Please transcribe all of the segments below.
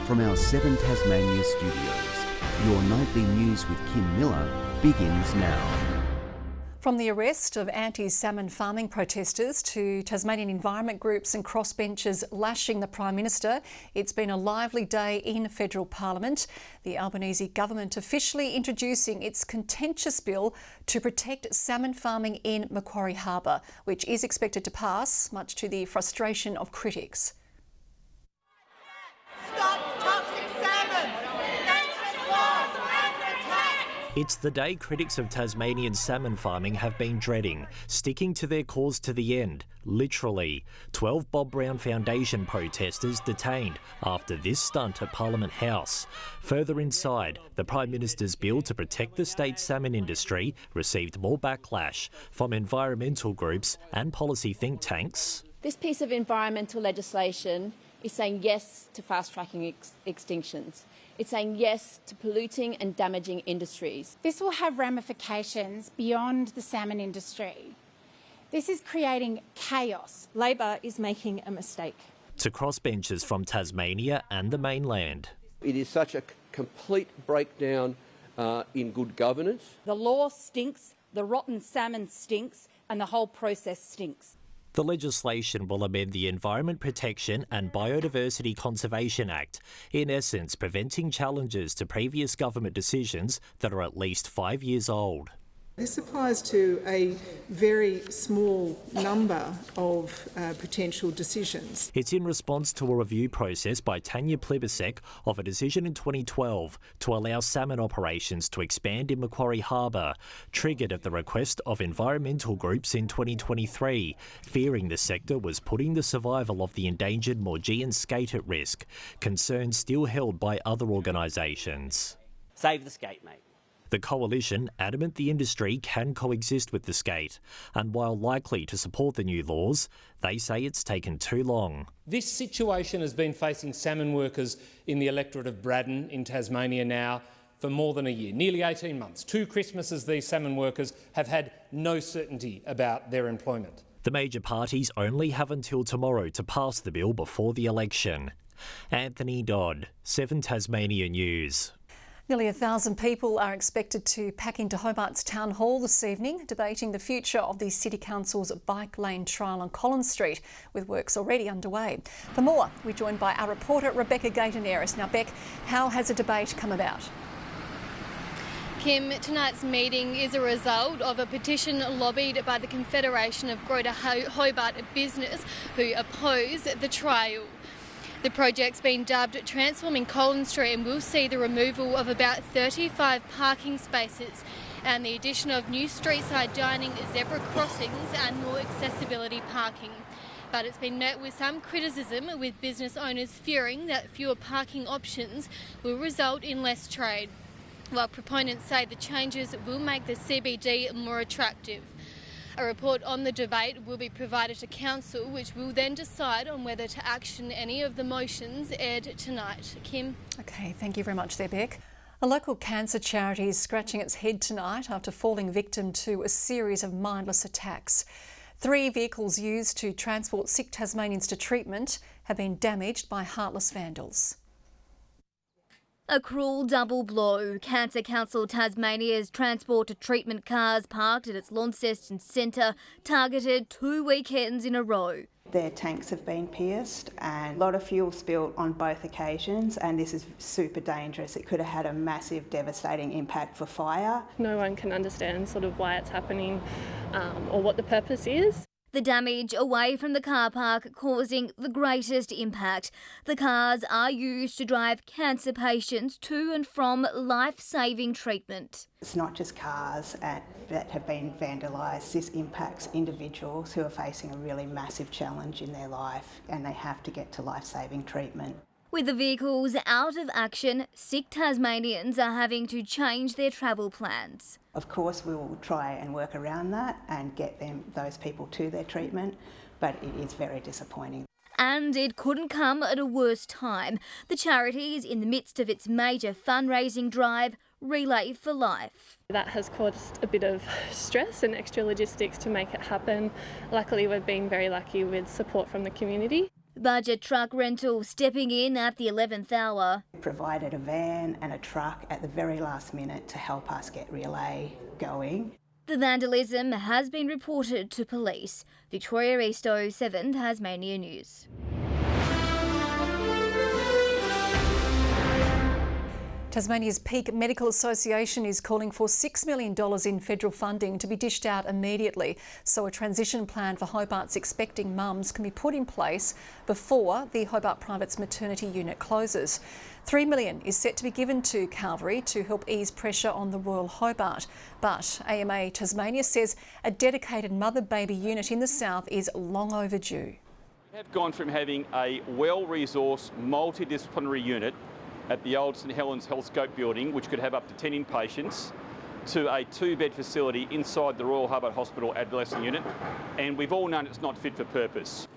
From our 7 Tasmania studios, your nightly news with Kim Miller begins now. From the arrest of anti-salmon farming protesters to Tasmanian environment groups and crossbenchers lashing the Prime Minister, it's been a lively day in federal parliament. The Albanese government officially introducing its contentious bill to protect salmon farming in Macquarie Harbour, which is expected to pass, much to the frustration of critics. It's the day critics of Tasmanian salmon farming have been dreading, sticking to their cause to the end, literally. 12 Bob Brown Foundation protesters detained after this stunt at Parliament House. Further inside, the Prime Minister's bill to protect the state's salmon industry received more backlash from environmental groups and policy think tanks. This piece of environmental legislation is saying yes to fast-tracking extinctions. It's saying yes to polluting and damaging industries. This will have ramifications beyond the salmon industry. This is creating chaos. Labor is making a mistake. To crossbenchers from Tasmania and the mainland. It is such a complete breakdown in good governance. The law stinks, the rotten salmon stinks, and the whole process stinks. The legislation will amend the Environment Protection and Biodiversity Conservation Act, in essence preventing challenges to previous government decisions that are at least 5 years old. This applies to a very small number of potential decisions. It's in response to a review process by Tanya Plibersek of a decision in 2012 to allow salmon operations to expand in Macquarie Harbour, triggered at the request of environmental groups in 2023, fearing the sector was putting the survival of the endangered Maugean skate at risk, concerns still held by other organisations. Save the skate, mate. The coalition adamant the industry can coexist with the skate, and while likely to support the new laws, they say it's taken too long. This situation has been facing salmon workers in the electorate of Braddon in Tasmania now for more than a year, nearly 18 months. 2 Christmases these salmon workers have had no certainty about their employment. The major parties only have until tomorrow to pass the bill before the election. Anthony Dodd, 7 Tasmania News. Nearly 1,000 people are expected to pack into Hobart's Town Hall this evening, debating the future of the City Council's bike lane trial on Collins Street, with works already underway. For more, we're joined by our reporter Rebecca Gayton-Eris. Now, Beck, how has the debate come about? Kim, tonight's meeting is a result of a petition lobbied by the Confederation of Greater Hobart Business, who oppose the trial. The project's been dubbed Transforming Collins Street and will see the removal of about 35 parking spaces and the addition of new street-side dining, zebra crossings and more accessibility parking. But it's been met with some criticism, with business owners fearing that fewer parking options will result in less trade, while proponents say the changes will make the CBD more attractive. A report on the debate will be provided to Council, which will then decide on whether to action any of the motions aired tonight. Kim? Okay, thank you very much there, Beck. A local cancer charity is scratching its head tonight after falling victim to a series of mindless attacks. 3 vehicles used to transport sick Tasmanians to treatment have been damaged by heartless vandals. A cruel double blow. Cancer Council Tasmania's transport to treatment cars parked at its Launceston Centre targeted 2 weekends in a row. Their tanks have been pierced and a lot of fuel spilled on both occasions, and this is super dangerous. It could have had a massive devastating impact for fire. No one can understand sort of why it's happening or what the purpose is. The damage away from the car park causing the greatest impact. The cars are used to drive cancer patients to and from life-saving treatment. It's not just cars that have been vandalised. This impacts individuals who are facing a really massive challenge in their life, and they have to get to life-saving treatment. With the vehicles out of action, sick Tasmanians are having to change their travel plans. Of course, we will try and work around that and get those people to their treatment, but it is very disappointing. And it couldn't come at a worse time. The charity is in the midst of its major fundraising drive, Relay for Life. That has caused a bit of stress and extra logistics to make it happen. Luckily, we've been very lucky with support from the community. Budget truck rental stepping in at the 11th hour. We provided a van and a truck at the very last minute to help us get relay going. The vandalism has been reported to police. Victoria East 07 Tasmania News. Tasmania's Peak Medical Association is calling for $6 million in federal funding to be dished out immediately so a transition plan for Hobart's expecting mums can be put in place before the Hobart Private's maternity unit closes. $3 million is set to be given to Calvary to help ease pressure on the Royal Hobart. But AMA Tasmania says a dedicated mother-baby unit in the south is long overdue. We have gone from having a well-resourced multidisciplinary unit at the old St Helens Healthscope building, which could have up to 10 inpatients, to a 2-bed facility inside the Royal Hobart Hospital adolescent unit, and we've all known it's not fit for purpose.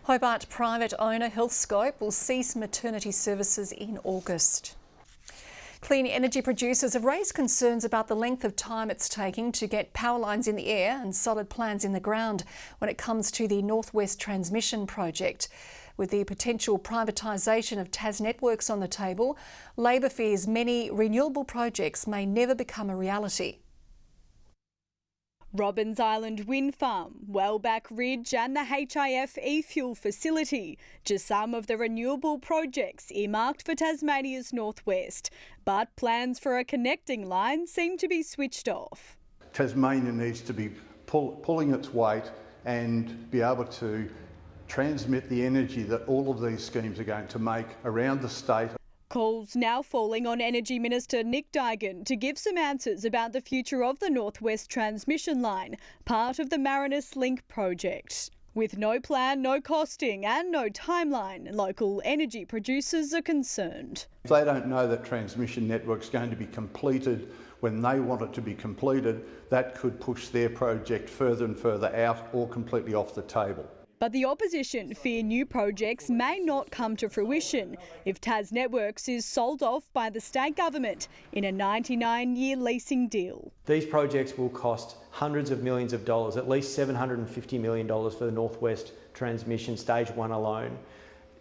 Hobart private owner Healthscope will cease maternity services in August. Clean energy producers have raised concerns about the length of time it's taking to get power lines in the air and solid plans in the ground when it comes to the North West Transmission project. With the potential privatisation of Tas Networks on the table, Labor fears many renewable projects may never become a reality. Robbins Island Wind Farm, Wellback Ridge and the HIF e-fuel facility, just some of the renewable projects earmarked for Tasmania's northwest. But plans for a connecting line seem to be switched off. Tasmania needs to be pulling its weight and be able to transmit the energy that all of these schemes are going to make around the state. Calls now falling on Energy Minister Nick Duigan to give some answers about the future of the North West Transmission Line, part of the Marinus Link project. With no plan, no costing and no timeline, local energy producers are concerned. If they don't know that transmission network's going to be completed when they want it to be completed, that could push their project further and further out or completely off the table. But the opposition fear new projects may not come to fruition if Tas Networks is sold off by the state government in a 99-year leasing deal. These projects will cost hundreds of millions of dollars, at least $750 million for the North West Transmission Stage 1 alone.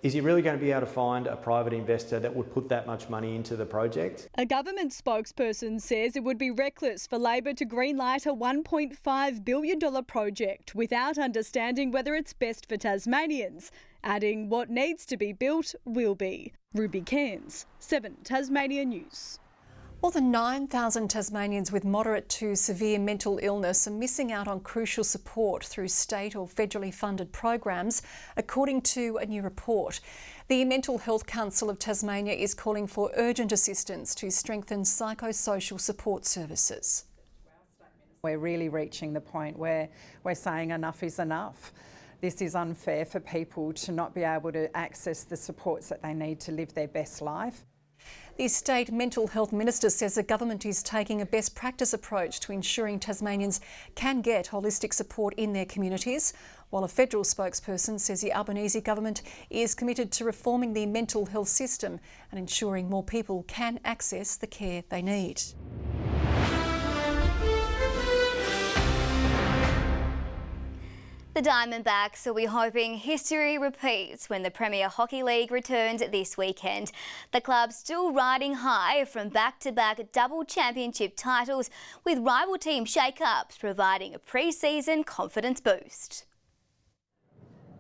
Is he really going to be able to find a private investor that would put that much money into the project? A government spokesperson says it would be reckless for Labor to greenlight a $1.5 billion project without understanding whether it's best for Tasmanians, adding what needs to be built will be. Ruby Cairns, 7 Tasmania News. More than 9,000 Tasmanians with moderate to severe mental illness are missing out on crucial support through state or federally funded programs, according to a new report. The Mental Health Council of Tasmania is calling for urgent assistance to strengthen psychosocial support services. We're really reaching the point where we're saying enough is enough. This is unfair for people to not be able to access the supports that they need to live their best life. The State Mental Health Minister says the government is taking a best practice approach to ensuring Tasmanians can get holistic support in their communities, while a federal spokesperson says the Albanese government is committed to reforming the mental health system and ensuring more people can access the care they need. The Diamondbacks will be hoping history repeats when the Premier Hockey League returns this weekend. The club still riding high from back-to-back double championship titles, with rival team shake-ups providing a pre-season confidence boost.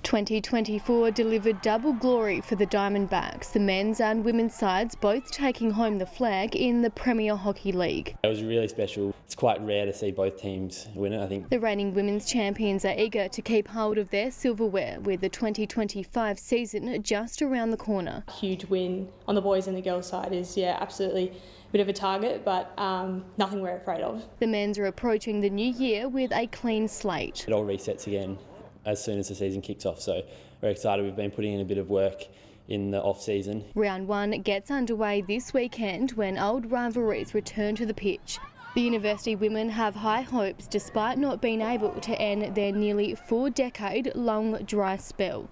2024 delivered double glory for the Diamondbacks, the men's and women's sides both taking home the flag in the Premier Hockey League. It was really special. It's quite rare to see both teams win it, I think. The reigning women's champions are eager to keep hold of their silverware, with the 2025 season just around the corner. Huge win on the boys and the girls side is, absolutely a bit of a target, but nothing we're afraid of. The men's are approaching the new year with a clean slate. It all resets again as soon as the season kicks off, so we're excited. We've been putting in a bit of work in the off-season. Round 1 gets underway this weekend when old rivalries return to the pitch. The university women have high hopes despite not being able to end their nearly 4-decade-long dry spell.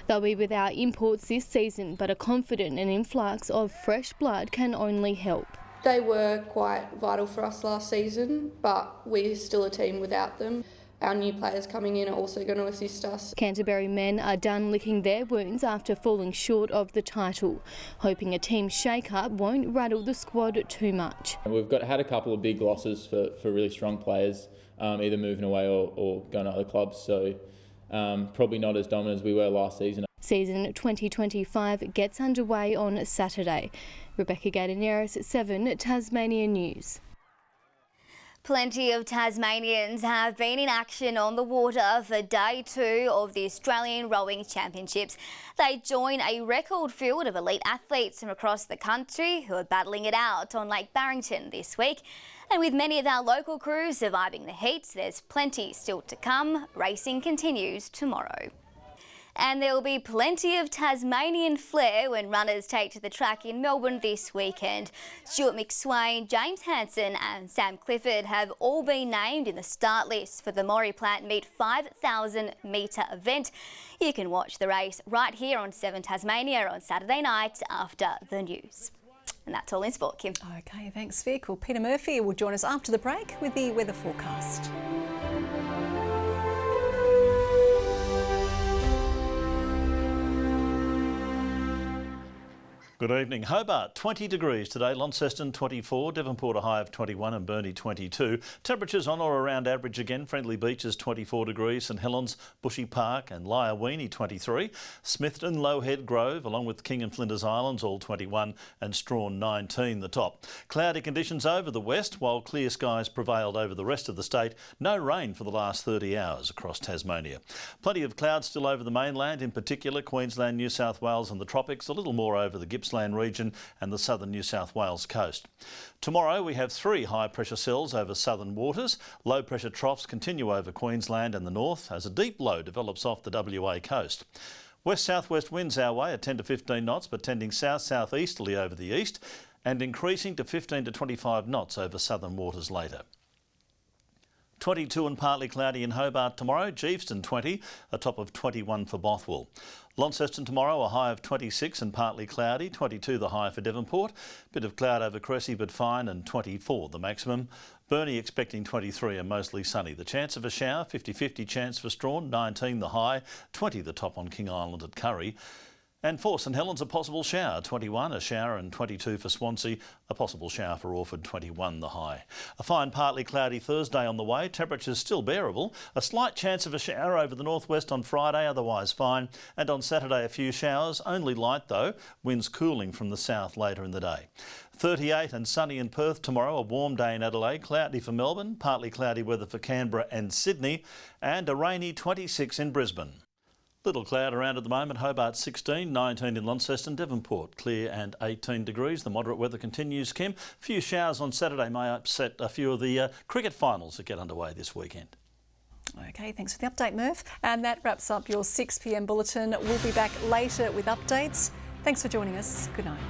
They'll be without imports this season, but are confident an influx of fresh blood can only help. They were quite vital for us last season, but we're still a team without them. our new players coming in are also going to assist us. Canterbury men are done licking their wounds after falling short of the title, hoping a team shake-up won't rattle the squad too much. We've had a couple of big losses for really strong players, either moving away or going to other clubs, so probably not as dominant as we were last season. Season 2025 gets underway on Saturday. Rebecca Gaidaneris, 7 Tasmania News. Plenty of Tasmanians have been in action on the water for day 2 of the Australian Rowing Championships. They join a record field of elite athletes from across the country who are battling it out on Lake Barrington this week. And with many of our local crews surviving the heats, there's plenty still to come. Racing continues tomorrow. And there will be plenty of Tasmanian flair when runners take to the track in Melbourne this weekend. Stuart McSwain, James Hansen and Sam Clifford have all been named in the start list for the Maury Plant Meet 5,000 metre event. You can watch the race right here on 7 Tasmania on Saturday night after the news. And that's all in sport, Kim. OK, thanks, Vic. Well, Peter Murphy will join us after the break with the weather forecast. Good evening. Hobart, 20 degrees today. Launceston, 24. Devonport, a high of 21 and Burnie, 22. Temperatures on or around average again. Friendly Beaches, 24 degrees. St Helens, Bushy Park and Lyreweenie, 23. Smithton, Lowhead, Grove, along with King and Flinders Islands, all 21 and Strawn, 19 the top. Cloudy conditions over the west, while clear skies prevailed over the rest of the state. No rain for the last 30 hours across Tasmania. Plenty of clouds still over the mainland, in particular Queensland, New South Wales and the tropics. A little more over the Gippsland region and the southern New South Wales coast. Tomorrow we have 3 high pressure cells over southern waters. Low pressure troughs continue over Queensland and the north as a deep low develops off the WA coast. West-southwest winds our way at 10 to 15 knots, but tending south-southeasterly over the east and increasing to 15 to 25 knots over southern waters later. 22 and partly cloudy in Hobart tomorrow, Geeveston 20, a top of 21 for Bothwell. Launceston tomorrow, a high of 26 and partly cloudy, 22 the high for Devonport. Bit of cloud over Cressy but fine and 24 the maximum. Burnie expecting 23 and mostly sunny. The chance of a shower, 50-50 chance for Strawn, 19 the high, 20 the top on King Island at Curry. And for St Helens, a possible shower, 21 a shower and 22 for Swansea, a possible shower for Orford, 21 the high. A fine partly cloudy Thursday on the way, temperatures still bearable. A slight chance of a shower over the northwest on Friday, otherwise fine. And on Saturday a few showers, only light though, winds cooling from the south later in the day. 38 and sunny in Perth tomorrow, a warm day in Adelaide, cloudy for Melbourne, partly cloudy weather for Canberra and Sydney, and a rainy 26 in Brisbane. Little cloud around at the moment, Hobart 16, 19 in Launceston, Devonport clear and 18 degrees. The moderate weather continues, Kim. A few showers on Saturday may upset a few of the cricket finals that get underway this weekend. OK, thanks for the update, Murph. And that wraps up your 6 p.m. bulletin. We'll be back later with updates. Thanks for joining us. Good night.